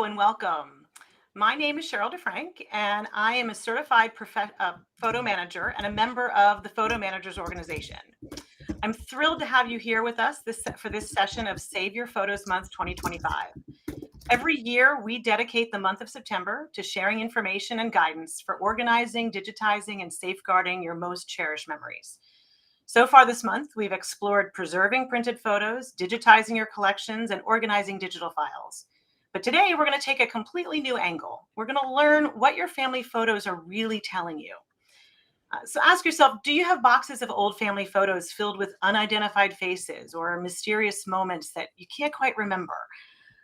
and welcome. My name is Cheryl DeFrank, and I am a certified photo manager and a member of the Photo Managers Organization. I'm thrilled to have you here with us for this session of Save Your Photos Month 2025. Every year, we dedicate the month of September to sharing information and guidance for organizing, digitizing, and safeguarding your most cherished memories. So far this month, we've explored preserving printed photos, digitizing your collections, and organizing digital files. But today, we're going to take a completely new angle. We're going to learn what your family photos are really telling you. So ask yourself, do you have boxes of old family photos filled with unidentified faces or mysterious moments that you can't quite remember?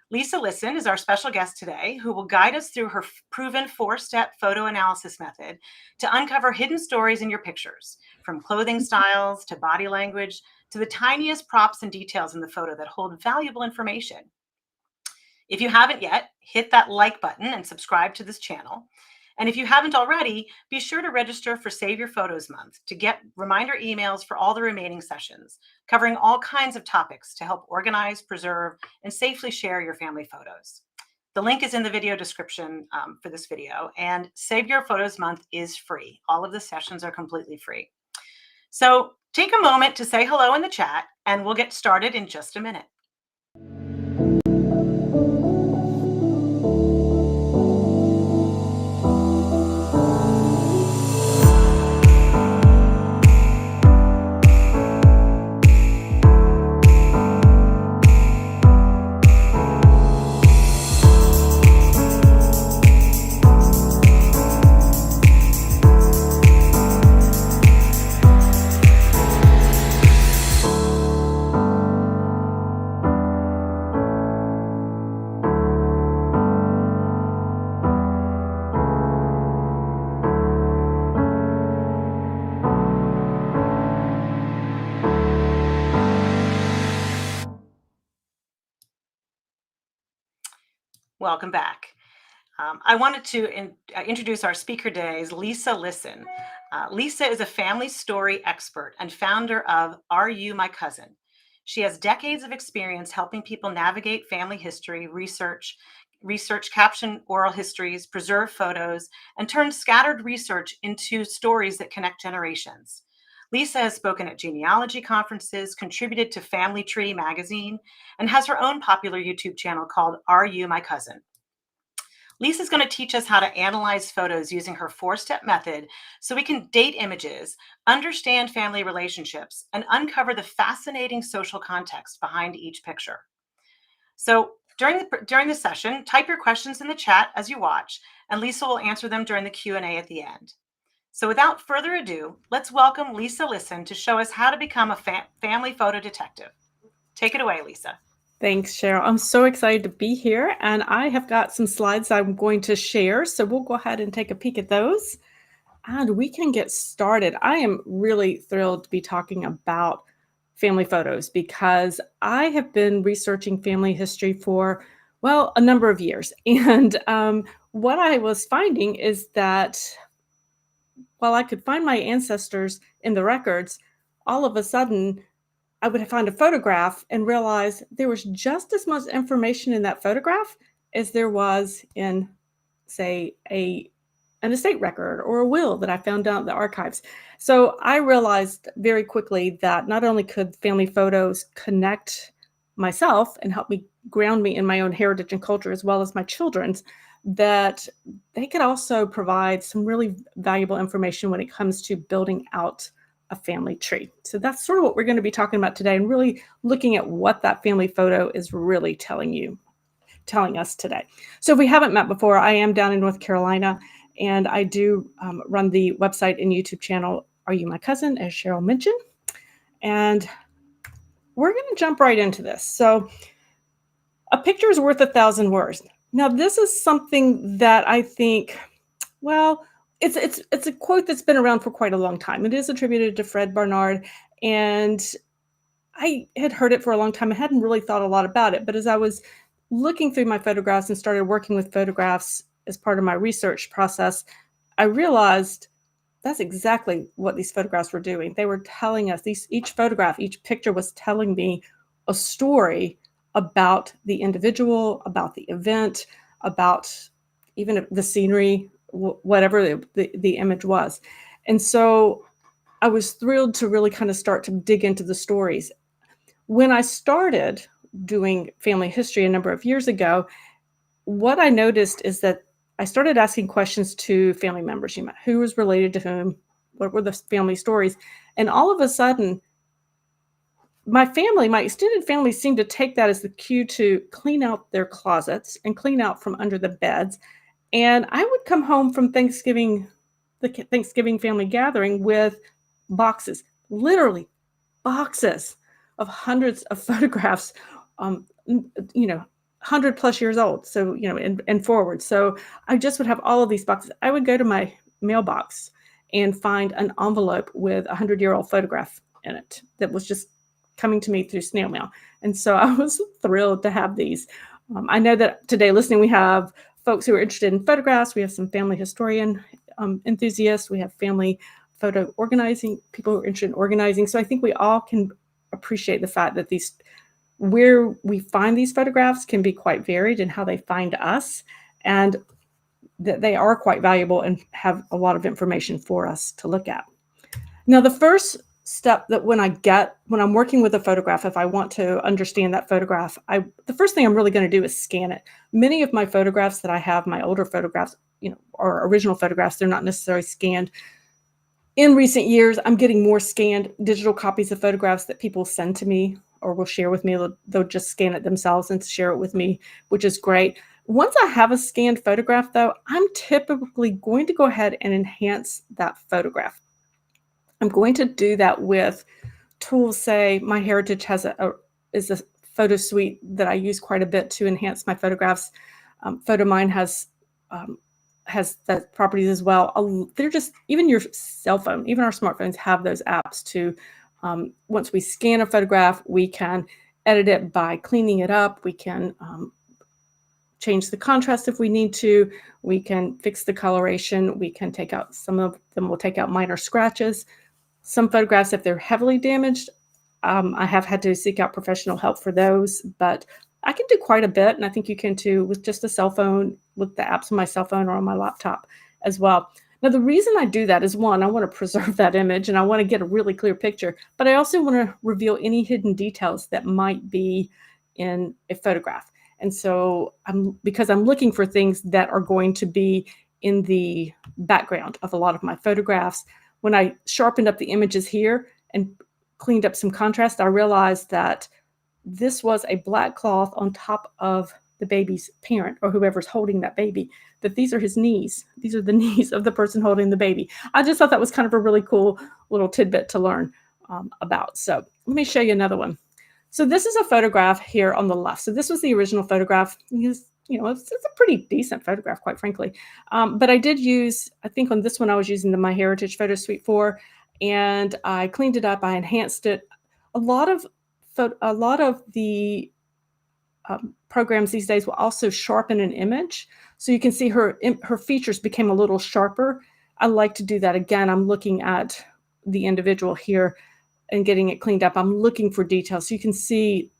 Lisa Lisson is our special guest today, who will guide us through her proven 4-step photo analysis method to uncover hidden stories in your pictures, from clothing styles to body language to the tiniest props and details in the photo that hold valuable information. If you haven't yet, hit that like button and subscribe to this channel. And if you haven't already, be sure to register for Save Your Photos Month to get reminder emails for all the remaining sessions, covering all kinds of topics to help organize, preserve, and safely share your family photos. The link is in the video description for this video, and Save Your Photos Month is free. All of the sessions are completely free. So take a moment to say hello in the chat, and we'll get started in just a minute. Welcome back. I wanted to introduce our speaker today is Lisa Lisson. Lisa is a family story expert and founder of Are You My Cousin? She has decades of experience helping people navigate family history, research, caption oral histories, preserve photos, and turn scattered research into stories that connect generations. Lisa has spoken at genealogy conferences, contributed to Family Tree magazine, and has her own popular YouTube channel called Are You My Cousin? Lisa's going to teach us how to analyze photos using her 4-step method so we can date images, understand family relationships, and uncover the fascinating social context behind each picture. So during the session, type your questions in the chat as you watch, and Lisa will answer them during the Q&A at the end. So without further ado, let's welcome Lisa Lisson to show us how to become a family photo detective. Take it away, Lisa. Thanks, Cheryl. I'm so excited to be here, and I have got some slides I'm going to share, so we'll go ahead and take a peek at those, and we can get started. I am really thrilled to be talking about family photos because I have been researching family history for, well, a number of years, and what I was finding is that while I could find my ancestors in the records, all of a sudden I would find a photograph and realize there was just as much information in that photograph as there was in, say, an estate record or a will that I found out in the archives. So I realized very quickly that not only could family photos connect myself and help me ground me in my own heritage and culture as well as my children's, that they could also provide some really valuable information when it comes to building out a family tree. So that's sort of what we're going to be talking about today, and really looking at what that family photo is really telling us today. So if we haven't met before, I am down in North Carolina, and I do run the website and YouTube channel, Are You My Cousin, as Cheryl mentioned. And we're going to jump right into this. So a picture is worth 1,000 words. Now, this is something that I think, well, it's a quote that's been around for quite a long time. It is attributed to Fred Barnard, and I had heard it for a long time. I hadn't really thought a lot about it, but as I was looking through my photographs and started working with photographs as part of my research process, I realized that's exactly what these photographs were doing. They were telling us, each photograph, each picture was telling me a story about the individual, about the event, about even the scenery, whatever the image was. And so I was thrilled to really kind of start to dig into the stories. When I started doing family history a number of years ago, what I noticed is that I started asking questions to family members, who was related to whom, what were the family stories, and all of a sudden, my extended family seemed to take that as the cue to clean out their closets and clean out from under the beds. And I would come home from Thanksgiving, Thanksgiving family gathering with boxes, literally boxes of hundreds of photographs, um, 100 plus years old. So, and forward. So I just would have all of these boxes. I would go to my mailbox and find an envelope with a 100-year-old photograph in it that was just coming to me through snail mail. And so I was thrilled to have these. I know that today listening, we have folks who are interested in photographs. We have some family historian enthusiasts. We have family photo organizing, people who are interested in organizing. So I think we all can appreciate the fact that where we find these photographs can be quite varied in how they find us, and that they are quite valuable and have a lot of information for us to look at. Now, the first step that when I'm working with a photograph, if I want to understand that photograph, the first thing I'm really going to do is scan it. Many of my photographs that I have, my older photographs, are original photographs. They're not necessarily scanned. In recent years, I'm getting more scanned digital copies of photographs that people send to me or will share with me. They'll just scan it themselves and share it with me, which is great. Once I have a scanned photograph, though, I'm typically going to go ahead and enhance that photograph. I'm going to do that with tools. Say MyHeritage is a photo suite that I use quite a bit to enhance my photographs. PhotoMine has that properties as well. They're just, even your cell phone, even our smartphones have those apps to, once we scan a photograph, we can edit it by cleaning it up. We can change the contrast if we need to. We can fix the coloration. We can take out, some of them will take out minor scratches. Some photographs, if they're heavily damaged, I have had to seek out professional help for those, but I can do quite a bit, and I think you can too with just a cell phone, with the apps on my cell phone or on my laptop as well. Now, the reason I do that is, one, I want to preserve that image and I want to get a really clear picture, but I also want to reveal any hidden details that might be in a photograph. And so because I'm looking for things that are going to be in the background of a lot of my photographs. When I sharpened up the images here and cleaned up some contrast, I realized that this was a black cloth on top of the baby's parent or whoever's holding that baby, that these are his knees. These are the knees of the person holding the baby. I just thought that was kind of a really cool little tidbit to learn about. So let me show you another one. So this is a photograph here on the left. So this was the original photograph. It's a pretty decent photograph, quite frankly. But I did use, I think on this one, I was using the MyHeritage Photo Suite 4, and I cleaned it up. I enhanced it. A lot of the programs these days will also sharpen an image. So you can see her features became a little sharper. I like to do that again. I'm looking at the individual here and getting it cleaned up. I'm looking for details. So you can see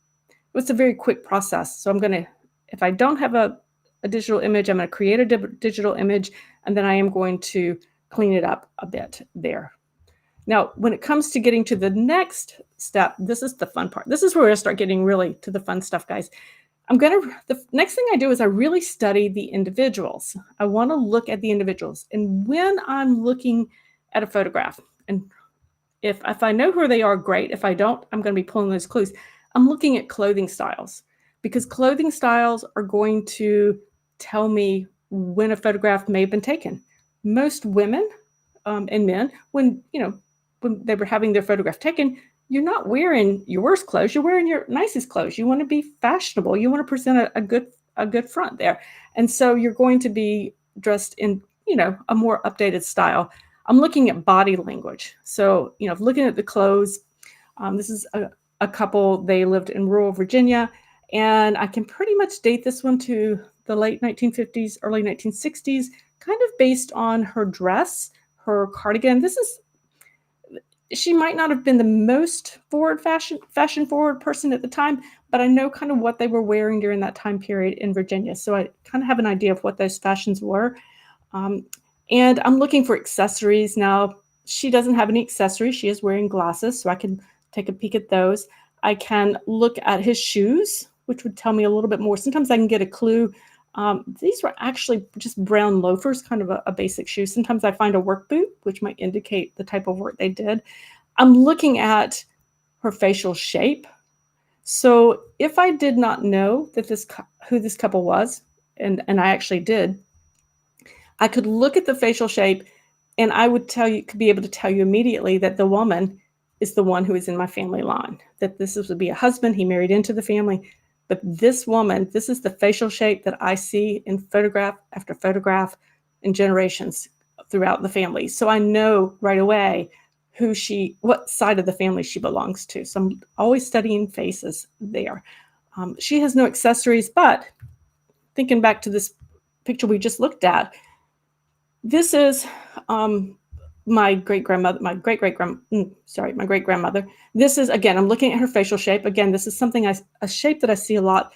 it's a very quick process. So I'm going to, if I don't have a digital image, I'm going to create a digital image, and then I am going to clean it up a bit there. Now, when it comes to getting to the next step, this is the fun part. This is where I start getting really to the fun stuff, guys. The next thing I do is I really study the individuals. I want to look at the individuals. And when I'm looking at a photograph, and if I know who they are, great. If I don't, I'm going to be pulling those clues. I'm looking at clothing styles, because clothing styles are going to tell me when a photograph may have been taken. Most women and men, when they were having their photograph taken, you're not wearing your worst clothes. You're wearing your nicest clothes. You want to be fashionable. You want to present a good front there. And so you're going to be dressed in, a more updated style. I'm looking at body language. So, looking at the clothes, this is a couple, they lived in rural Virginia, and I can pretty much date this one to the late 1950s, early 1960s, kind of based on her dress, her cardigan. She might not have been the most fashion forward person at the time, but I know kind of what they were wearing during that time period in Virginia. So I kind of have an idea of what those fashions were. Um, and I'm looking for accessories. Now, she doesn't have any accessories. She is wearing glasses, so I can take a peek at those. I can look at his shoes, which would tell me a little bit more. Sometimes I can get a clue. These were actually just brown loafers, kind of a basic shoe. Sometimes I find a work boot, which might indicate the type of work they did. I'm looking at her facial shape. So if I did not know that who this couple was, and I actually did, I could look at the facial shape and I would could be able to tell you immediately that the woman is the one who is in my family line, that would be a husband. He married into the family. But this woman, this is the facial shape that I see in photograph after photograph in generations throughout the family. So I know right away what side of the family she belongs to. So I'm always studying faces there. She has no accessories, but thinking back to this picture we just looked at, this is my great-grandmother. This is, again, I'm looking at her facial shape. Again, this is a shape that I see a lot.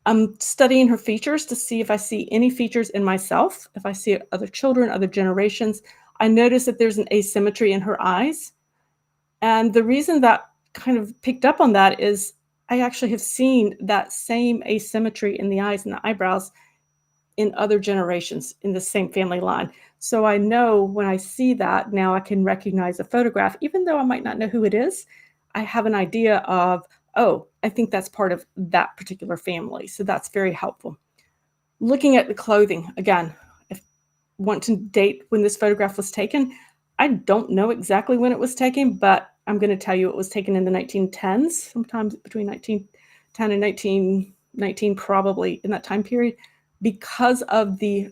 I'm studying her features to see if I see any features in myself, if I see other children, other generations. I notice that there's an asymmetry in her eyes. And the reason that kind of picked up on that is I actually have seen that same asymmetry in the eyes and the eyebrows in other generations in the same family line. So I know when I see that, now I can recognize a photograph, even though I might not know who it is. I have an idea of, oh, I think that's part of that particular family. So that's very helpful. Looking at the clothing, again, if you want to date when this photograph was taken, I don't know exactly when it was taken, but I'm going to tell you it was taken in the 1910s, sometimes between 1910 and 1919, probably in that time period, because of the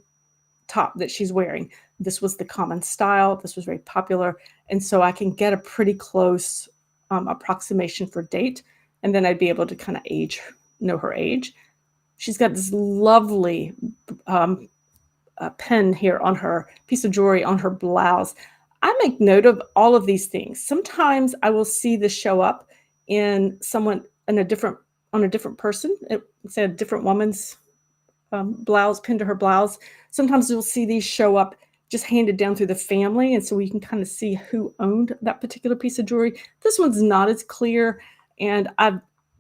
top that she's wearing. This was the common style. This was very popular. And so I can get a pretty close approximation for date. And then I'd be able to kind of know her age. She's got this lovely pin here on her, piece of jewelry on her blouse. I make note of all of these things. Sometimes I will see this show up in someone on a different person, say a different woman's blouse pinned to her blouse. Sometimes you'll see these show up just handed down through the family, and so we can kind of see who owned that particular piece of jewelry. This one's not as clear, and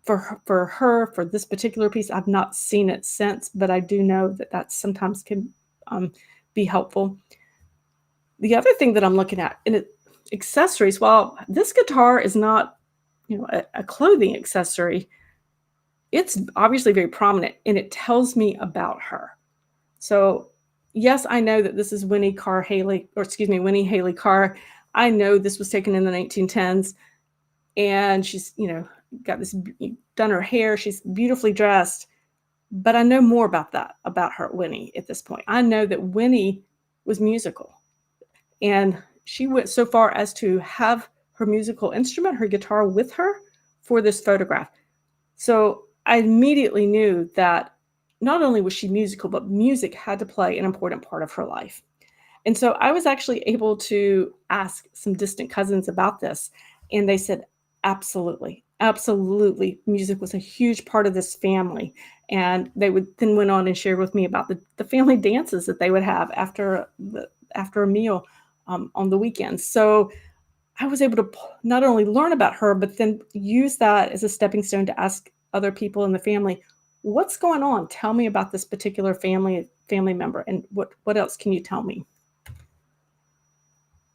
for this particular piece, I've not seen it since, but I do know that sometimes can be helpful. The other thing that I'm looking at in accessories, well, this guitar is not, a clothing accessory. It's obviously very prominent, and it tells me about her. So yes, I know that this is Winnie Haley Carr. I know this was taken in the 1910s, and she's, got this, done her hair. She's beautifully dressed, but I know more about her, Winnie, at this point. I know that Winnie was musical, and she went so far as to have her musical instrument, her guitar, with her for this photograph. So I immediately knew that not only was she musical, but music had to play an important part of her life. And so I was actually able to ask some distant cousins about this, and they said, absolutely, absolutely, music was a huge part of this family. And they went on and shared with me about the family dances that they would have after a meal on the weekends. So I was able to not only learn about her, but then use that as a stepping stone to ask other people in the family, what's going on? Tell me about this particular family member, and what else can you tell me?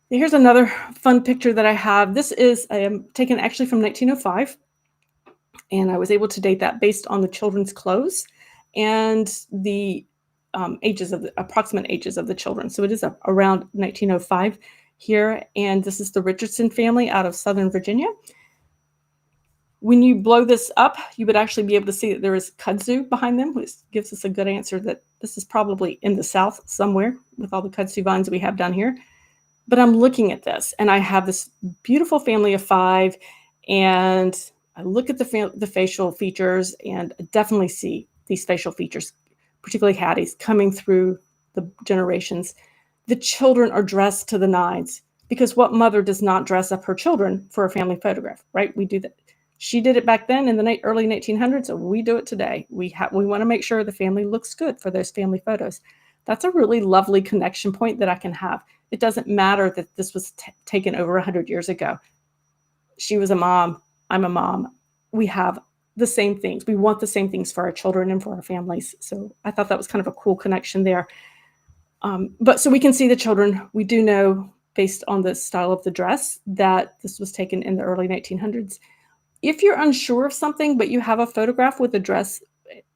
Here's another fun picture that I have. This is taken actually from 1905, and I was able to date that based on the children's clothes and the approximate ages of the children. So it is around 1905 here, and this is the Richardson family out of Southern Virginia. When you blow this up, you would actually be able to see that there is kudzu behind them, which gives us a good answer that this is probably in the South somewhere with all the kudzu vines we have down here. But I'm looking at this, and I have this beautiful family of 5, and I look at the facial features, and I definitely see these facial features, particularly Hattie's, coming through the generations. The children are dressed to the nines, because what mother does not dress up her children for a family photograph, right? We do that. She did it back then in the early 1900s, and we do it today. We want to make sure the family looks good for those family photos. That's a really lovely connection point that I can have. It doesn't matter that this was taken over 100 years ago. She was a mom. I'm a mom. We have the same things. We want the same things for our children and for our families. So I thought that was kind of a cool connection there. But so we can see the children. We do know, based on the style of the dress, that this was taken in the early 1900s. If you're unsure of something, but you have a photograph with a dress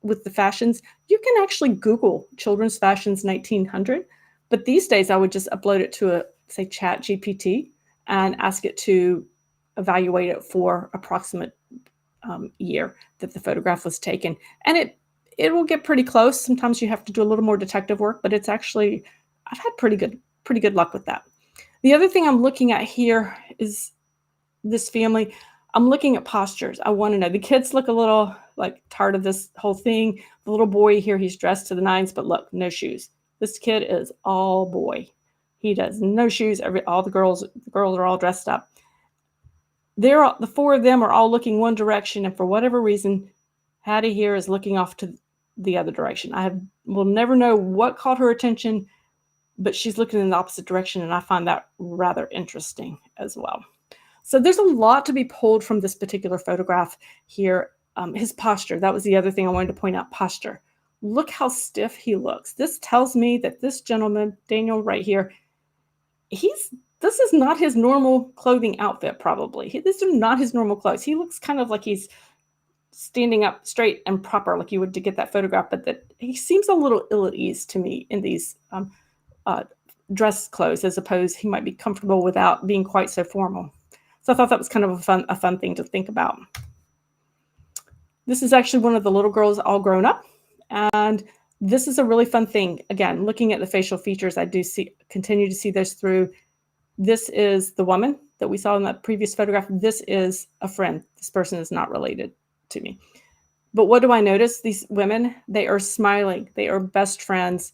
with the fashions, you can actually Google children's fashions 1900. But these days, I would just upload it to say, Chat GPT and ask it to evaluate it for approximate year that the photograph was taken. And it will get pretty close. Sometimes you have to do a little more detective work, but it's actually, I've had pretty good luck with that. The other thing I'm looking at here is this family. I'm looking at postures. I want to know. The kids look a little like tired of this whole thing. The little boy here, he's dressed to the nines, but look, no shoes. This kid is all boy. He does no shoes. All the girls are all dressed up. The four of them are all looking one direction, and for whatever reason, Hattie here is looking off to the other direction. Will never know what caught her attention, but she's looking in the opposite direction, and I find that rather interesting as well. So there's a lot to be pulled from this particular photograph here. His posture, that was the other thing I wanted to point out, posture. Look how stiff he looks. This tells me that this gentleman, Daniel right here, this is not his normal clothing outfit, probably. These are not his normal clothes. He looks kind of like he's standing up straight and proper, like you would to get that photograph, but that he seems a little ill at ease to me in these dress clothes, as opposed he might be comfortable without being quite so formal. So I thought that was kind of a fun thing to think about. This is actually one of the little girls all grown up. And this is a really fun thing. Again, looking at the facial features, I do continue to see this through. This is the woman that we saw in that previous photograph. This is a friend. This person is not related to me. But what do I notice? These women, they are smiling. They are best friends.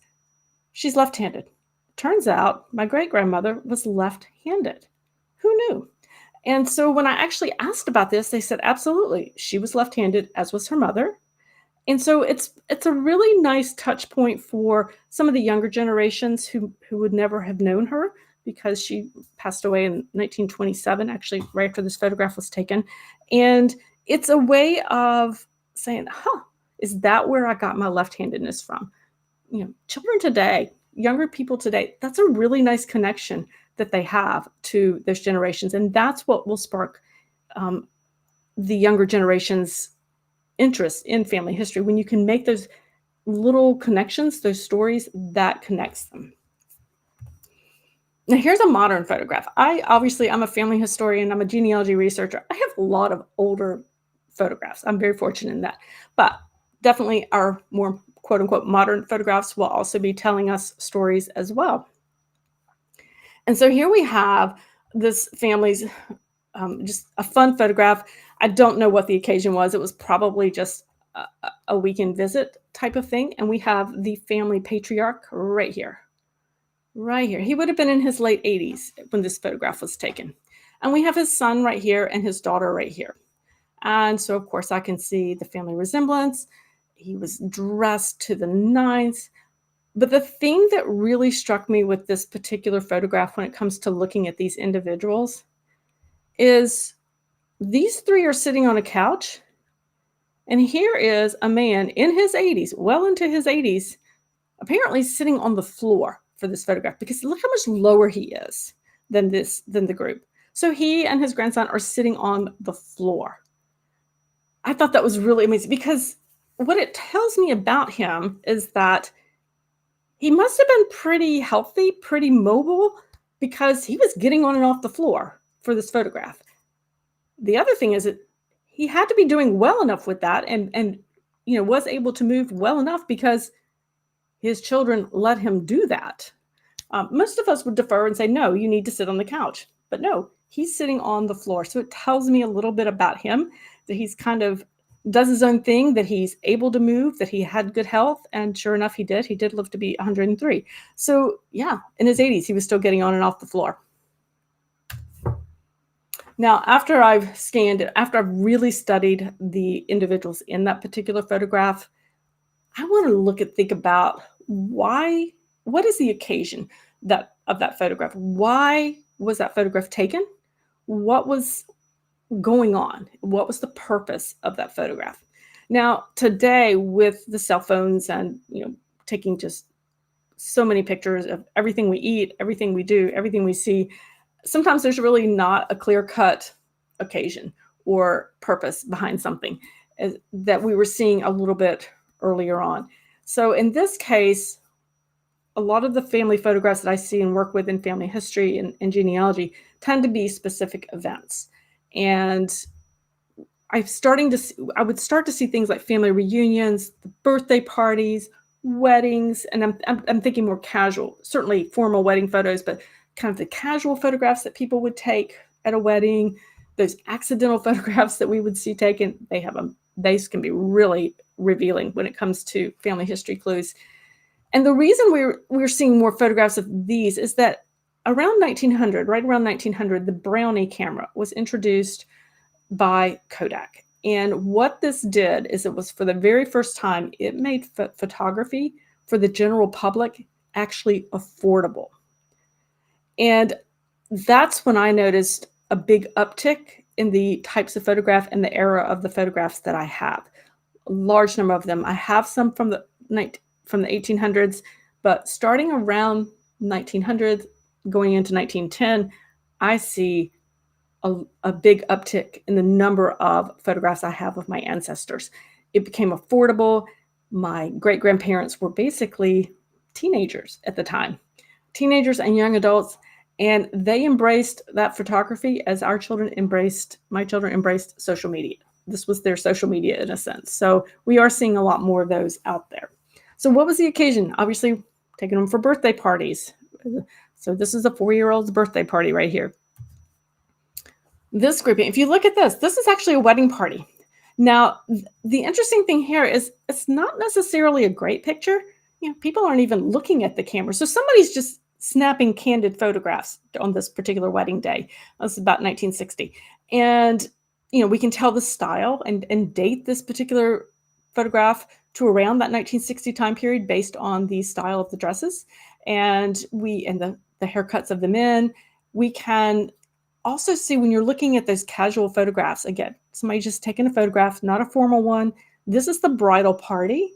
She's left-handed. Turns out my great-grandmother was left-handed. Who knew? And so when I actually asked about this, they said, absolutely, she was left-handed, as was her mother. And so it's a really nice touch point for some of the younger generations who would never have known her, because she passed away in 1927, actually right after this photograph was taken. And it's a way of saying, is that where I got my left-handedness from? You know, children today, younger people today, that's a really nice connection that they have to those generations. And that's what will spark the younger generation's interest in family history. When you can make those little connections, those stories, that connects them. Now here's a modern photograph. I'm a family historian. I'm a genealogy researcher. I have a lot of older photographs. I'm very fortunate in that. But definitely our more quote unquote modern photographs will also be telling us stories as well. And so here we have this family's just a fun photograph. I don't know what the occasion was. It was probably just a weekend visit type of thing. And we have the family patriarch right here. Right here. He would have been in his late 80s when this photograph was taken. And we have his son right here and his daughter right here. And so, of course, I can see the family resemblance. He was dressed to the nines. But the thing that really struck me with this particular photograph when it comes to looking at these individuals is these three are sitting on a couch. And here is a man in his 80s, well into his 80s, apparently sitting on the floor for this photograph, because look how much lower he is than the group. So he and his grandson are sitting on the floor. I thought that was really amazing, because what it tells me about him is that he must have been pretty healthy, pretty mobile, because he was getting on and off the floor for this photograph. The other thing is that he had to be doing well enough with that and was able to move well enough because his children let him do that. Most of us would defer and say, no, you need to sit on the couch. But no, he's sitting on the floor. So it tells me a little bit about him, that he's kind of does his own thing, that he's able to move, that he had good health. And sure enough, he did. He did live to be 103. So yeah, in his 80s, he was still getting on and off the floor. Now, after I've scanned it, after I've really studied the individuals in that particular photograph, I want to think about what is the occasion of that photograph? Why was that photograph taken? What was going on? What was the purpose of that photograph? Now, today with the cell phones and, taking just so many pictures of everything we eat, everything we do, everything we see, sometimes there's really not a clear-cut occasion or purpose behind something that we were seeing a little bit earlier on. So in this case, a lot of the family photographs that I see and work with in family history and genealogy tend to be specific events. And I would start to see things like family reunions, birthday parties, weddings, and I'm thinking more casual, certainly formal wedding photos, but kind of the casual photographs that people would take at a wedding, those accidental photographs that we would see taken. These can be really revealing when it comes to family history clues. And the reason we're seeing more photographs of these is that around 1900, right around 1900, the Brownie camera was introduced by Kodak. And what this did is it was for the very first time, it made photography for the general public actually affordable. And that's when I noticed a big uptick in the types of photograph and the era of the photographs that I have. A large number of them. I have some from the 1800s, but starting around 1900, going into 1910, I see a big uptick in the number of photographs I have of my ancestors. It became affordable. My great-grandparents were basically teenagers at the time, teenagers and young adults, and they embraced that photography as my children embraced social media. This was their social media in a sense. So we are seeing a lot more of those out there. So what was the occasion? Obviously, taking them for birthday parties. So this is a 4-year-old's birthday party right here. This grouping, if you look at this is actually a wedding party. Now, the interesting thing here is it's not necessarily a great picture. People aren't even looking at the camera. So somebody's just snapping candid photographs on this particular wedding day. This is about 1960. And, we can tell the style and date this particular photograph to around that 1960 time period based on the style of the dresses and the haircuts of the men. We can also see when you're looking at those casual photographs, again, somebody just taking a photograph, not a formal one. This is the bridal party.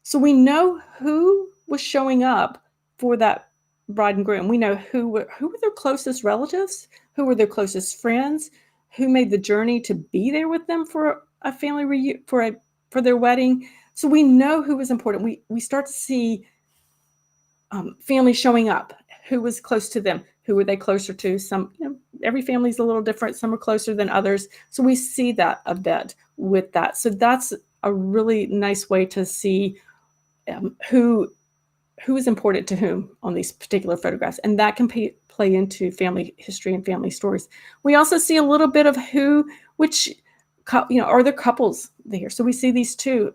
So we know who was showing up for that bride and groom. We know who were their closest relatives, who were their closest friends, who made the journey to be there with them for a family reunion, for their wedding. So we know who was important. We start to see family showing up, who was close to them, who were they closer to. Some, every family's a little different. Some are closer than others. So we see that a bit with that. So that's a really nice way to see who is important to whom on these particular photographs. And that can play into family history and family stories. We also see a little bit of are there couples there? So we see these two,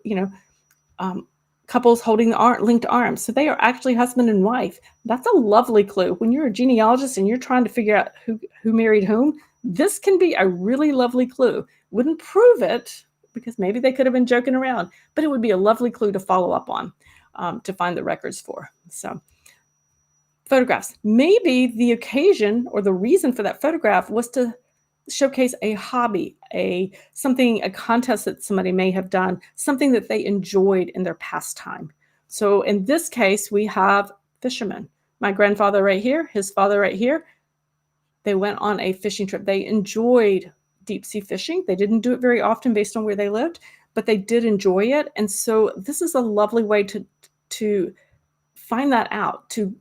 couples holding linked arms. So they are actually husband and wife. That's a lovely clue. When you're a genealogist and you're trying to figure out who married whom, this can be a really lovely clue. Wouldn't prove it because maybe they could have been joking around, but it would be a lovely clue to follow up on, to find the records for. So photographs. Maybe the occasion or the reason for that photograph was to showcase a hobby, a contest that somebody may have done, something that they enjoyed in their pastime. So in this case, we have fishermen. My grandfather right here, his father right here, they went on a fishing trip. They enjoyed deep sea fishing. They didn't do it very often based on where they lived, but they did enjoy it. And so this is a lovely way to find that out, to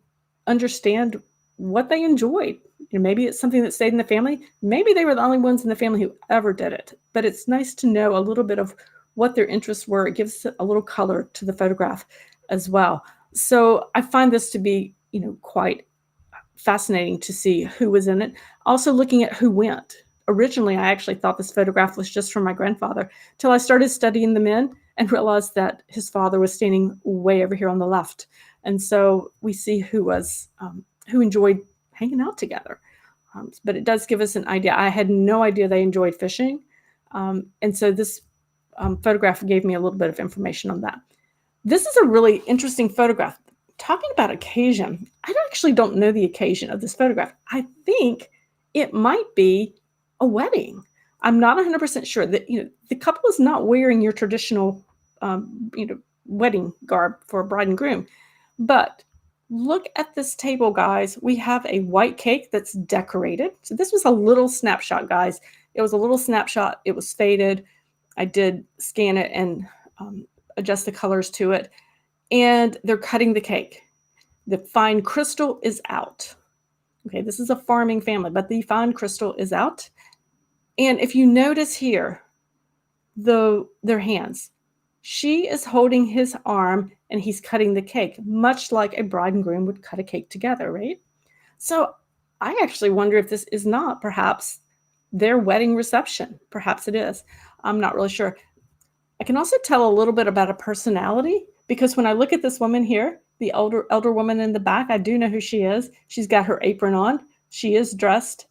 understand what they enjoyed. Maybe it's something that stayed in the family. Maybe they were the only ones in the family who ever did it. But it's nice to know a little bit of what their interests were. It gives a little color to the photograph as well. So I find this to be, quite fascinating to see who was in it. Also looking at who went. Originally, I actually thought this photograph was just from my grandfather till I started studying the men and realized that his father was standing way over here on the left. And so we see who enjoyed hanging out together. But it does give us an idea. I had no idea they enjoyed fishing. And so this photograph gave me a little bit of information on that. This is a really interesting photograph. Talking about occasion, I actually don't know the occasion of this photograph. I think it might be a wedding. I'm not 100% sure that, the couple is not wearing your traditional, wedding garb for a bride and groom. But look at this table, guys. We have a white cake that's decorated. So this was a little snapshot, guys. It was a little snapshot. It was faded. I did scan it and adjust the colors to it. And they're cutting the cake. The fine crystal is out. Okay, this is a farming family, but the fine crystal is out. And if you notice here, their hands, she is holding his arm and he's cutting the cake, much like a bride and groom would cut a cake together, right? So I actually wonder if this is not perhaps their wedding reception. Perhaps it is. I'm not really sure. I can also tell a little bit about a personality, because when I look at this woman here, the elder woman in the back, I do know who she is. She's got her apron on. She is dressed,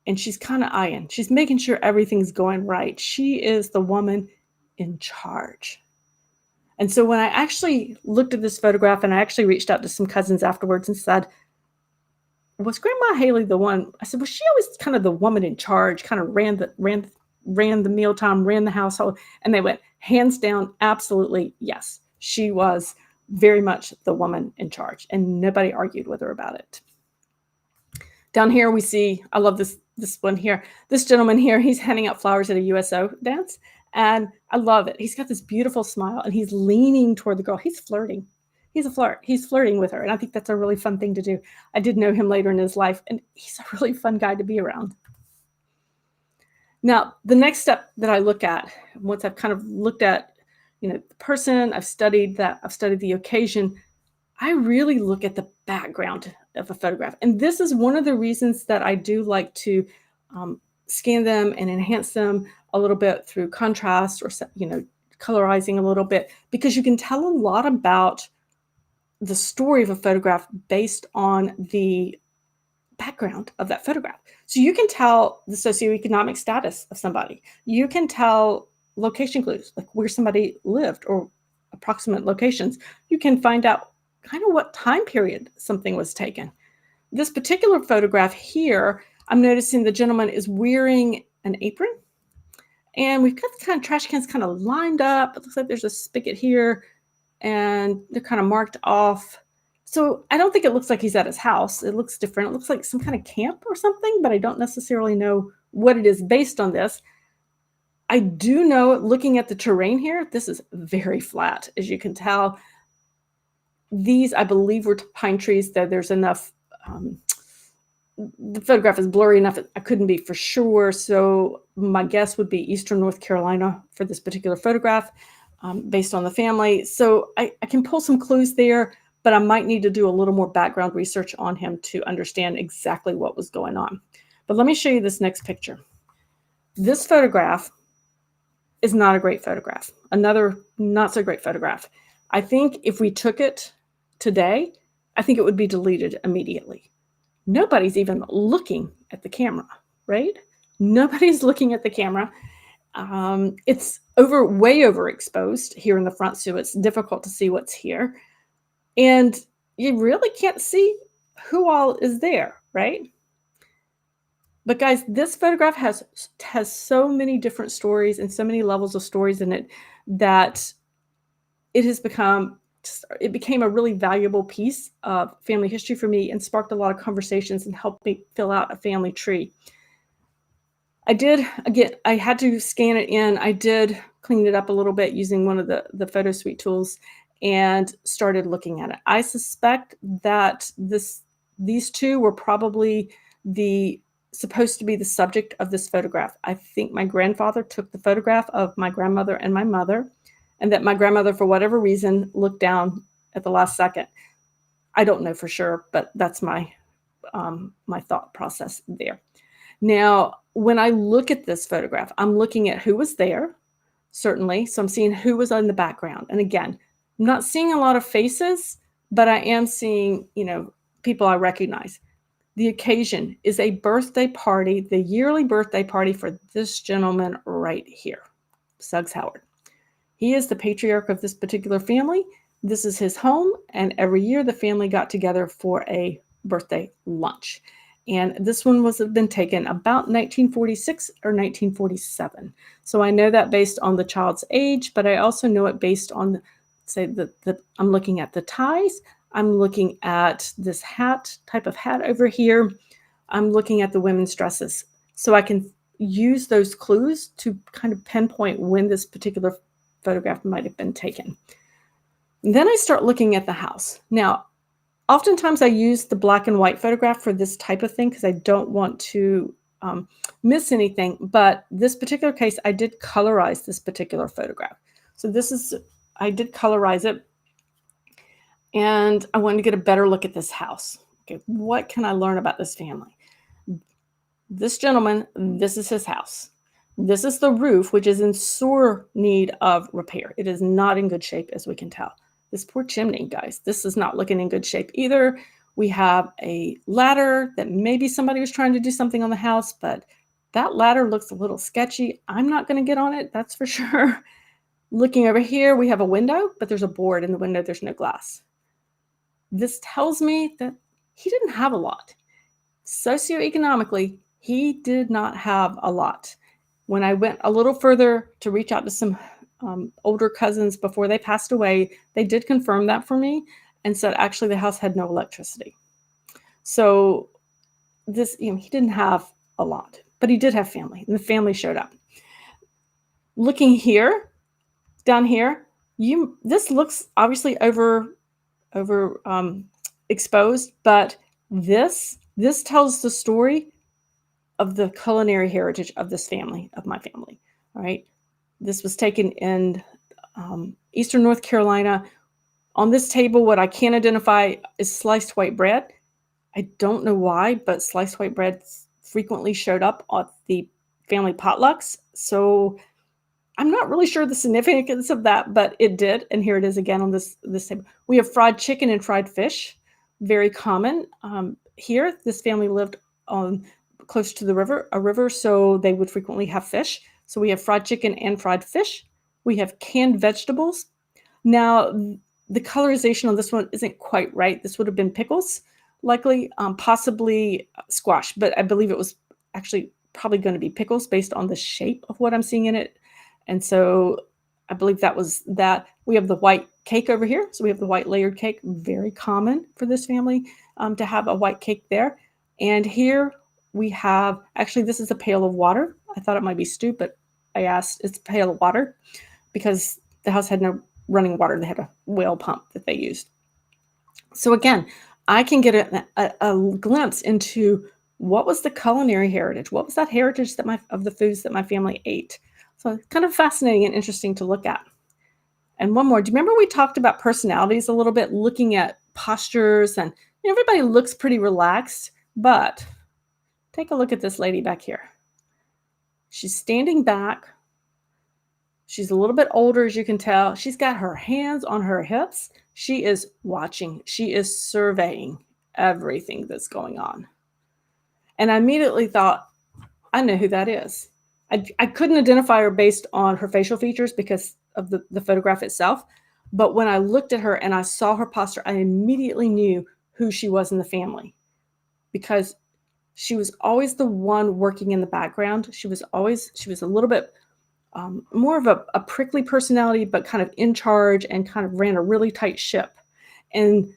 and she's kind of eyeing. She's making sure everything's going right. She is the woman in charge. And so when I actually looked at this photograph, and I actually reached out to some cousins afterwards and said, was Grandma Haley the one? I said, was she always kind of the woman in charge, kind of ran the mealtime, ran the household? And they went, hands down, absolutely, yes. She was very much the woman in charge, and nobody argued with her about it. Down here we see, I love this one here. This gentleman here, he's handing out flowers at a USO dance, and I love it. He's got this beautiful smile, and he's leaning toward the girl. He's flirting. He's a flirt. He's flirting with her, and I think that's a really fun thing to do. I did know him later in his life, and he's a really fun guy to be around. Now, the next step that I look at, once I've kind of looked at, the person, I've studied the occasion, I really look at the background of a photograph. And this is one of the reasons that I do like to scan them and enhance them a little bit through contrast or, colorizing a little bit, because you can tell a lot about the story of a photograph based on the background of that photograph. So you can tell the socioeconomic status of somebody. You can tell location clues, like where somebody lived or approximate locations. You can find out kind of what time period something was taken. This particular photograph here, I'm noticing the gentleman is wearing an apron, and we've got the kind of trash cans kind of lined up. It looks like there's a spigot here, and they're kind of marked off. So I don't think it looks like he's at his house. It looks different. It looks like some kind of camp or something, but I don't necessarily know what it is based on this. I do know, looking at the terrain here, this is very flat, as you can tell. These, I believe, were pine trees, though there's enough, the photograph is blurry enough that I couldn't be for sure. So my guess would be Eastern North Carolina for this particular photograph, based on the family. So I can pull some clues there, but I might need to do a little more background research on him to understand exactly what was going on. But let me show you this next picture. This photograph is not a great photograph. Another not so great photograph. I think if we took it today, I think it would be deleted immediately. Nobody's even looking at the camera, right? Nobody's looking at the camera. It's way overexposed here in the front, so it's difficult to see what's here. And you really can't see who all is there, right? But guys, this photograph has so many different stories and so many levels of stories in it that it became a really valuable piece of family history for me, and sparked a lot of conversations and helped me fill out a family tree. I had to scan it in. I did clean it up a little bit using one of the photo suite tools and started looking at it. I suspect that these two were probably supposed to be the subject of this photograph. I think my grandfather took the photograph of my grandmother and my mother, and that my grandmother, for whatever reason, looked down at the last second. I don't know for sure, but that's my thought process there. Now, when I look at this photograph, I'm looking at who was there, certainly. So I'm seeing who was in the background. And again, I'm not seeing a lot of faces, but I am seeing, people I recognize. The occasion is a birthday party, the yearly birthday party for this gentleman right here, Suggs Howard. He is the patriarch of this particular family. This is his home, and every year the family got together for a birthday lunch. And this one was been taken about 1946 or 1947. So I know that based on the child's age, but I also know it based on, say, I'm looking at the ties. I'm looking at this type of hat over here. I'm looking at the women's dresses. So I can use those clues to kind of pinpoint when this particular photograph might have been taken. Then I start looking at the house. Now, oftentimes I use the black and white photograph for this type of thing because I don't want to miss anything. But this particular case, I did colorize this particular photograph. So I did colorize it. And I wanted to get a better look at this house. Okay, what can I learn about this family? This gentleman, this is his house. This is the roof, which is in sore need of repair. It is not in good shape, as we can tell. This poor chimney, guys, this is not looking in good shape either. We have a ladder that maybe somebody was trying to do something on the house, but that ladder looks a little sketchy. I'm not going to get on it, that's for sure. Looking over here, we have a window, but there's a board in the window. There's no glass. This tells me that he didn't have a lot. Socioeconomically, he did not have a lot. When I went a little further to reach out to some older cousins before they passed away, they did confirm that for me and said actually the house had no electricity. So this, he didn't have a lot, but he did have family, and the family showed up. Looking here, down here, this looks obviously exposed, but this tells the story of the culinary heritage of this family, of my family. All right, this was taken in Eastern North Carolina. On this table, what I can identify is sliced white bread. I don't know why, but sliced white bread frequently showed up at the family potlucks. So I'm not really sure the significance of that, but it did. And here it is again on this table. We have fried chicken and fried fish, very common. Here, this family lived close to a river, so they would frequently have fish. So we have fried chicken and fried fish. We have canned vegetables. Now, the colorization on this one isn't quite right. This would have been pickles, likely, possibly squash, but I believe it was actually probably going to be pickles based on the shape of what I'm seeing in it. And so I believe that was that. We have the white cake over here. So we have the white layered cake, very common for this family to have a white cake there. And here we have, actually, this is a pail of water. I thought it might be stew, but I asked, it's a pail of water because the house had no running water. They had a well pump that they used. So again, I can get a glimpse into what was the culinary heritage? What was that heritage of the foods that my family ate? So it's kind of fascinating and interesting to look at. And one more, do you remember we talked about personalities a little bit, looking at postures, and everybody looks pretty relaxed, but take a look at this lady back here. She's standing back. She's a little bit older, as you can tell. She's got her hands on her hips. She is watching. She is surveying everything that's going on. And I immediately thought, I know who that is. I couldn't identify her based on her facial features because of the photograph itself. But when I looked at her and I saw her posture, I immediately knew who she was in the family, because she was always the one working in the background. She was a little bit more of a prickly personality, but kind of in charge and kind of ran a really tight ship. And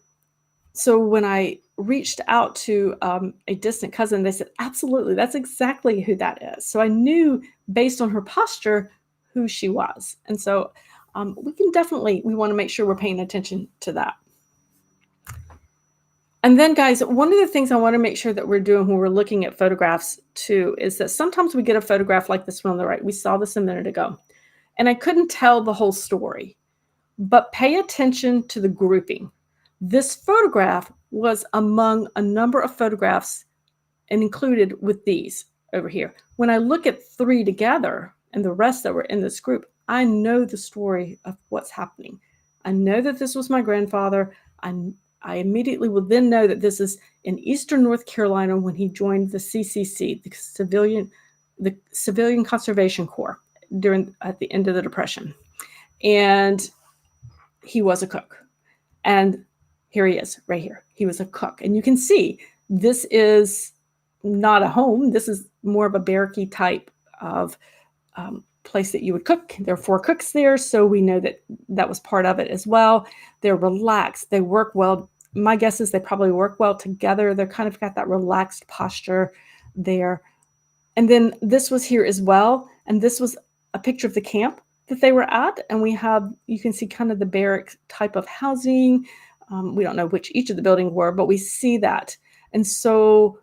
so when I reached out to a distant cousin, they said, absolutely, that's exactly who that is. So I knew based on her posture who she was. And so we want to make sure we're paying attention to that. And then, guys, one of the things I want to make sure that we're doing when we're looking at photographs too is that sometimes we get a photograph like this one on the right. We saw this a minute ago, and I couldn't tell the whole story, but pay attention to the grouping. This photograph was among a number of photographs and included with these over here. When I look at three together and the rest that were in this group, I know the story of what's happening. I know that this was my grandfather. I immediately will then know that this is in Eastern North Carolina when he joined the CCC, the Civilian Conservation Corps, at the end of the Depression. And he was a cook. And here he is, right here. He was a cook. And you can see this is not a home. This is more of a barracky type of place that you would cook. There are 4 cooks there, so we know that that was part of it as well. They're relaxed. They work well. My guess is they probably work well together. They're kind of got that relaxed posture there. And then this was here as well. And this was a picture of the camp that they were at. And you can see kind of the barrack type of housing. We don't know which each of the buildings were, but we see that. And so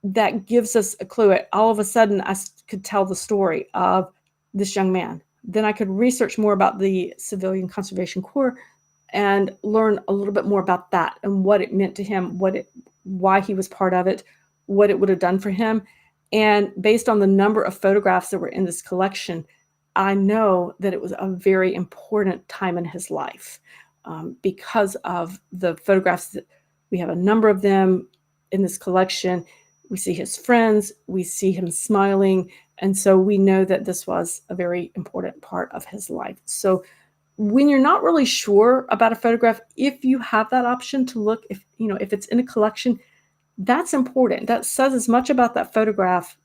that gives us a clue. All of a sudden, I could tell the story of this young man. Then I could research more about the Civilian Conservation Corps and learn a little bit more about that and what it meant to him, why he was part of it, what it would have done for him. And based on the number of photographs that were in this collection, I know that it was a very important time in his life because of the photographs. We have a number of them in this collection. We see his friends, we see him smiling. And so we know that this was a very important part of his life. So when you're not really sure about a photograph, if you have that option to look, if it's in a collection, that's important. That says as much about that photograph,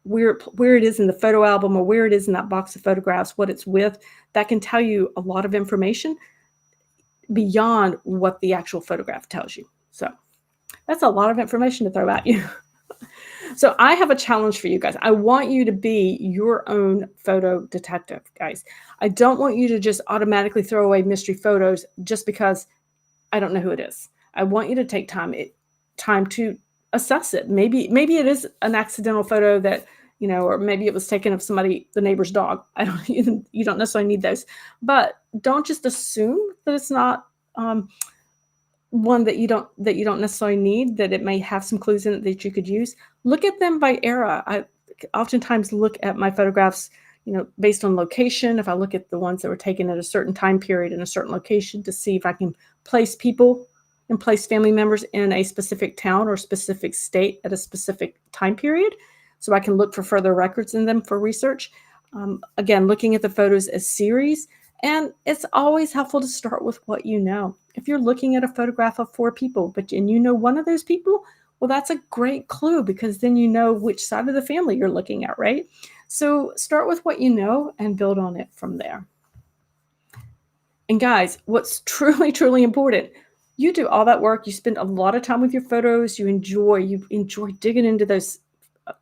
where it is in the photo album or where it is in that box of photographs, what it's with. That can tell you a lot of information beyond what the actual photograph tells you. So that's a lot of information to throw at you. So I have a challenge for you guys. I want you to be your own photo detective, guys. I don't want you to just automatically throw away mystery photos just because I don't know who it is. I want you to take time to assess it. Maybe it is an accidental photo that, or maybe it was taken of the neighbor's dog. You don't necessarily need those, but don't just assume that it's not one that you don't necessarily need, that it may have some clues in it that you could use. Look at them by era. I oftentimes look at my photographs, based on location. If I look at the ones that were taken at a certain time period in a certain location to see if I can place people and place family members in a specific town or specific state at a specific time period, so I can look for further records in them for research. Again, looking at the photos as series. And it's always helpful to start with what you know. If you're looking at a photograph of 4 people, and you know one of those people, well, that's a great clue because then you know which side of the family you're looking at, right? So start with what you know and build on it from there. And guys, what's truly, truly important, you do all that work. You spend a lot of time with your photos. You enjoy digging into those,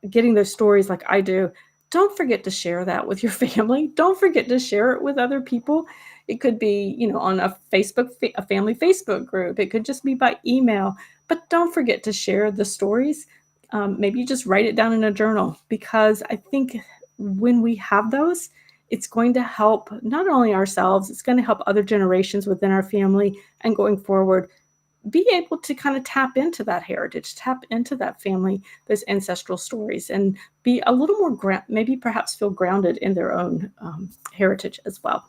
getting those stories like I do. Don't forget to share that with your family. Don't forget to share it with other people. It could be, on a family Facebook group. It could just be by email. But don't forget to share the stories. Maybe you just write it down in a journal, because I think when we have those, it's going to help not only ourselves, it's going to help other generations within our family, and going forward, be able to kind of tap into that heritage, tap into that family, those ancestral stories, and be a little more, maybe perhaps feel grounded in their own heritage as well.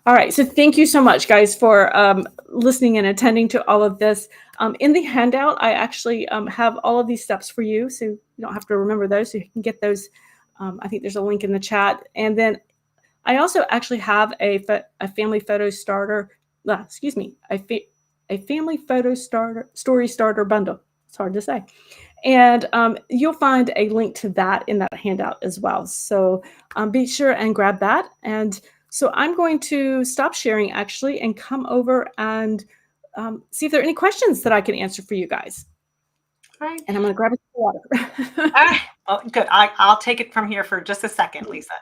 All right, so thank you so much, guys, for listening and attending to all of this. In the handout, I actually have all of these steps for you, so you don't have to remember those, so you can get those. I think there's a link in the chat. And then I also actually have a family photo starter, a family photo story starter bundle. It's hard to say. And you'll find a link to that in that handout as well. So be sure and grab that. And so I'm going to stop sharing actually and come over and see if there are any questions that I can answer for you guys. All right. And I'm going to grab a water. All right. Well, good. I'll take it from here for just a second, Lisa.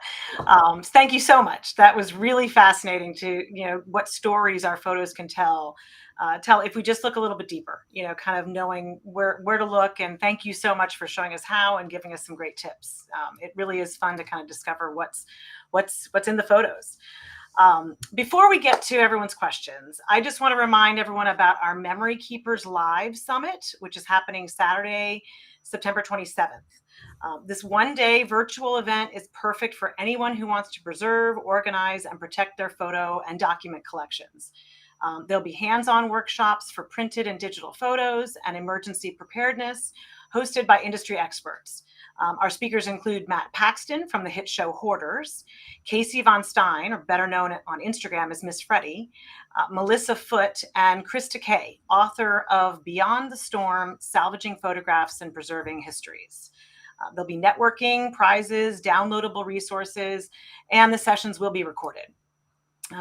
Thank you so much. That was really fascinating to, what stories our photos can tell if we just look a little bit deeper, kind of knowing where to look. And thank you so much for showing us how and giving us some great tips. It really is fun to kind of discover what's in the photos. Before we get to everyone's questions, I just want to remind everyone about our Memory Keepers Live Summit, which is happening Saturday, September 27th. This one-day virtual event is perfect for anyone who wants to preserve, organize, and protect their photo and document collections. There'll be hands-on workshops for printed and digital photos and emergency preparedness hosted by industry experts. Our speakers include Matt Paxton from the hit show Hoarders, Casey Von Stein, or better known on Instagram as Miss Freddie, Melissa Foote, and Krista Kay, author of Beyond the Storm, Salvaging Photographs and Preserving Histories. There'll be networking, prizes, downloadable resources, and the sessions will be recorded.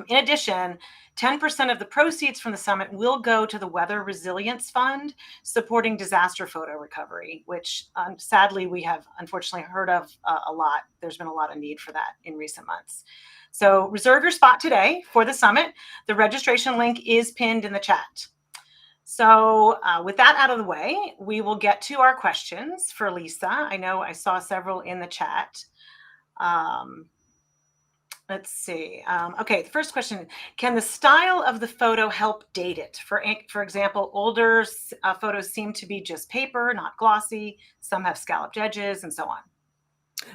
In addition, 10% of the proceeds from the summit will go to the Weather Resilience Fund, supporting disaster photo recovery, which sadly we have unfortunately heard of a lot. There's been a lot of need for that in recent months. So reserve your spot today for the summit. The registration link is pinned in the chat. So with that out of the way, we will get to our questions for Lisa. I know I saw several in the chat. Let's see. Okay, the first question, can the style of the photo help date it? For example, older photos seem to be just paper, not glossy. Some have scalloped edges and so on.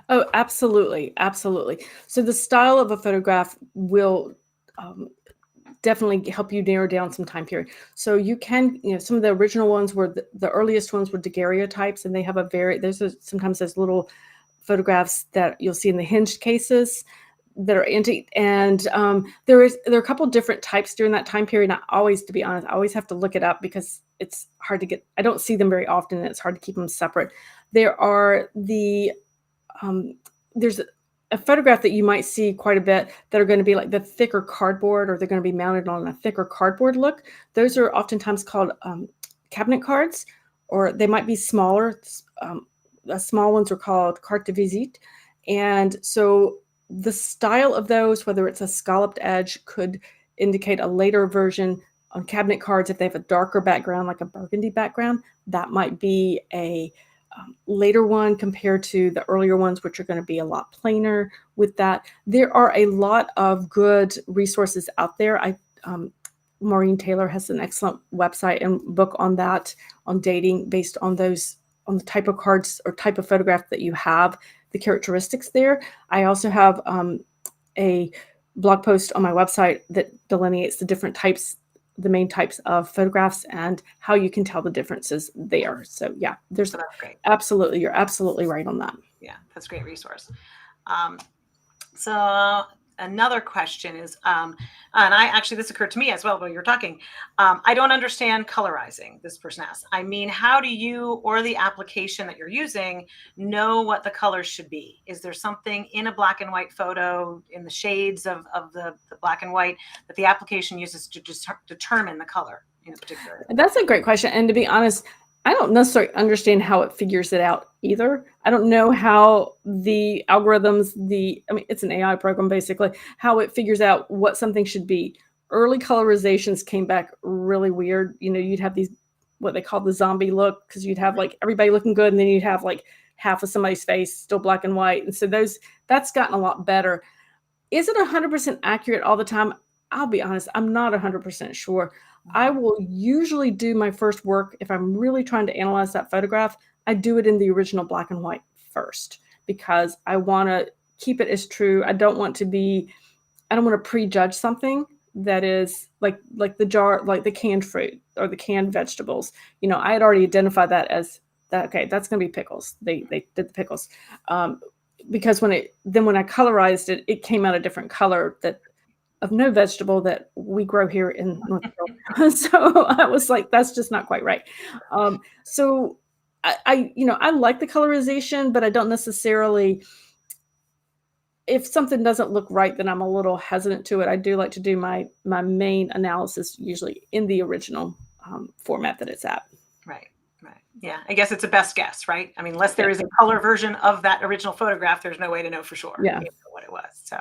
Oh, absolutely. Absolutely. So the style of a photograph will definitely help you narrow down some time period. So you can, some of the original ones were the earliest ones were daguerreotypes, and they have sometimes there's little photographs that you'll see in the hinged cases that are antique, and there are a couple different types during that time period. And to be honest, I always have to look it up because it's hard to get. I don't see them very often, and it's hard to keep them separate. There are there's a photograph that you might see quite a bit that are going to be like the thicker cardboard, or they're going to be mounted on a thicker cardboard look. Those are oftentimes called cabinet cards, or they might be smaller. The small ones are called carte de visite, and so the style of those, whether it's a scalloped edge, could indicate a later version. On cabinet cards, if they have a darker background, like a burgundy background, that might be a later one compared to the earlier ones, which are going to be a lot plainer with that. There are a lot of good resources out there. Maureen Taylor has an excellent website and book on that, on dating based on those, on the type of cards or type of photograph that you have, the characteristics there. I also have a blog post on my website that delineates the different types, the main types of photographs, and how you can tell the differences there. So yeah, that's great. Absolutely, you're absolutely right on that. Yeah, that's a great resource. So another question is, and this occurred to me as well while you were talking. I don't understand colorizing, this person asks. I mean, how do you or the application that you're using know what the colors should be? Is there something in a black and white photo, in the shades of the black and white, that the application uses to just determine the color in a particular? That's a great question. And to be honest, I don't necessarily understand how it figures it out either. I don't know how the algorithms, it's an AI program basically, how it figures out what something should be. Early colorizations came back really weird. You'd have these, what they call the zombie look, because you'd have like everybody looking good, and then you'd have like half of somebody's face still black and white. And so that's gotten a lot better. Is it 100% accurate all the time? I'll be honest, I'm not 100% sure. I will usually do my first work, if I'm really trying to analyze that photograph, I do it in the original black and white first, because I want to keep it as true. I don't want to prejudge something that is like the jar, like the canned fruit or the canned vegetables. I had already identified that as that. Okay, that's going to be pickles. They did the pickles. Because when I colorized it, it came out a different color of no vegetable that we grow here in North Carolina. So I was like, that's just not quite right. So I like the colorization, but I don't necessarily, if something doesn't look right, then I'm a little hesitant to it. I do like to do my main analysis usually in the original format that it's at. Right. Yeah, I guess it's a best guess, right? I mean, unless there is a color version of that original photograph, there's no way to know for sure what it was. So,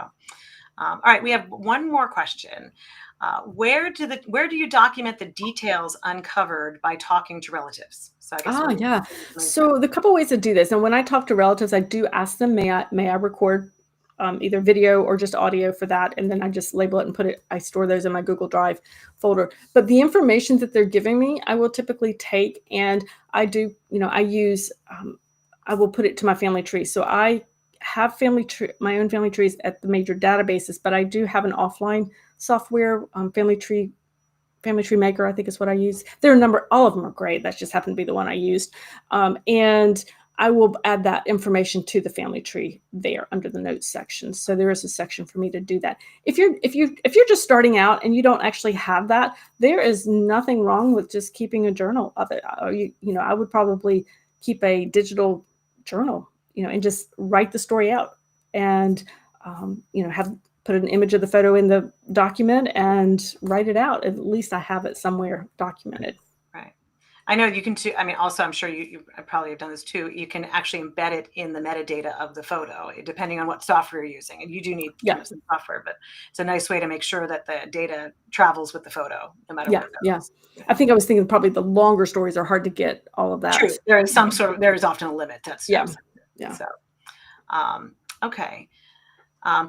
all right, we have one more question. Where do you document the details uncovered by talking to relatives? So I guess So the couple ways to do this, and when I talk to relatives, I do ask them, may I record either video or just audio for that, and then I just label it and I store those in my Google Drive folder. But the information that they're giving me, I will typically take, and I do, I will put it to my family tree. So I have my own family trees at the major databases, but I do have an offline software, family tree Family Tree Maker, I think is what I use. There are a number, all of them are great. That just happened to be the one I used. And I will add that information to the family tree there under the notes section. So there is a section for me to do that. If you're just starting out and you don't actually have that, there is nothing wrong with just keeping a journal of it. I would probably keep a digital journal, and just write the story out, and have put an image of the photo in the document and write it out. At least I have it somewhere documented. Right. I know you can too. I mean, also, I'm sure you probably have done this too. You can actually embed it in the metadata of the photo, depending on what software you're using. And you do need kind of some software, but it's a nice way to make sure that the data travels with the photo, no matter where it goes. Yeah. I think I was thinking probably the longer stories are hard to get all of that. True. There is there is often a limit. Yeah. So, okay.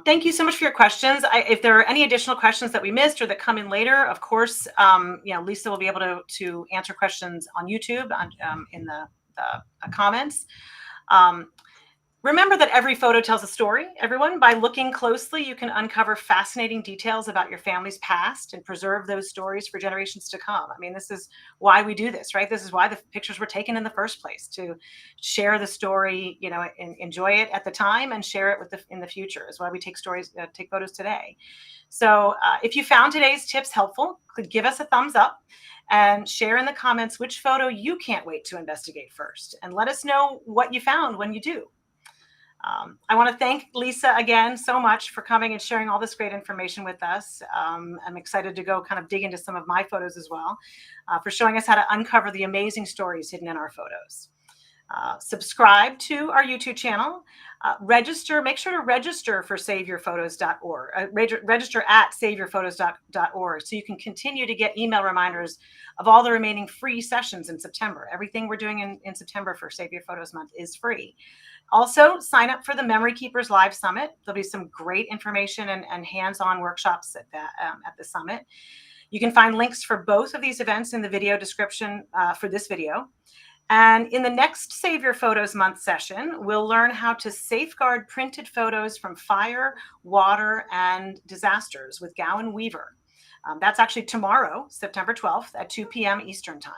Thank you so much for your questions. If there are any additional questions that we missed or that come in later, of course, Lisa will be able to answer questions on YouTube in the comments. Remember that every photo tells a story, everyone. By looking closely, you can uncover fascinating details about your family's past and preserve those stories for generations to come. I mean, this is why we do this, right? This is why the pictures were taken in the first place, to share the story, and enjoy it at the time and share it in the future. Is why we take photos today. So if you found today's tips helpful, give us a thumbs up and share in the comments which photo you can't wait to investigate first. And let us know what you found when you do. I want to thank Lisa again so much for coming and sharing all this great information with us. I'm excited to go kind of dig into some of my photos as well, for showing us how to uncover the amazing stories hidden in our photos. Subscribe to our YouTube channel. Make sure to register for saveyourphotos.org. Register at saveyourphotos.org so you can continue to get email reminders of all the remaining free sessions in September. Everything we're doing in September for Save Your Photos Month is free. Also, sign up for the Memory Keepers Live Summit. There'll be some great information and hands-on workshops at the summit. You can find links for both of these events in the video description for this video. And in the next Save Your Photos Month session, we'll learn how to safeguard printed photos from fire, water, and disasters with Gowan Weaver. That's actually tomorrow, September 12th at 2 p.m. Eastern Time.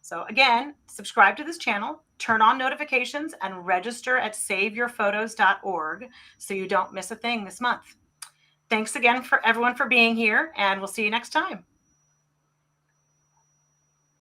So again, subscribe to this channel, turn on notifications, and register at saveyourphotos.org so you don't miss a thing this month. Thanks again for everyone for being here, and we'll see you next time.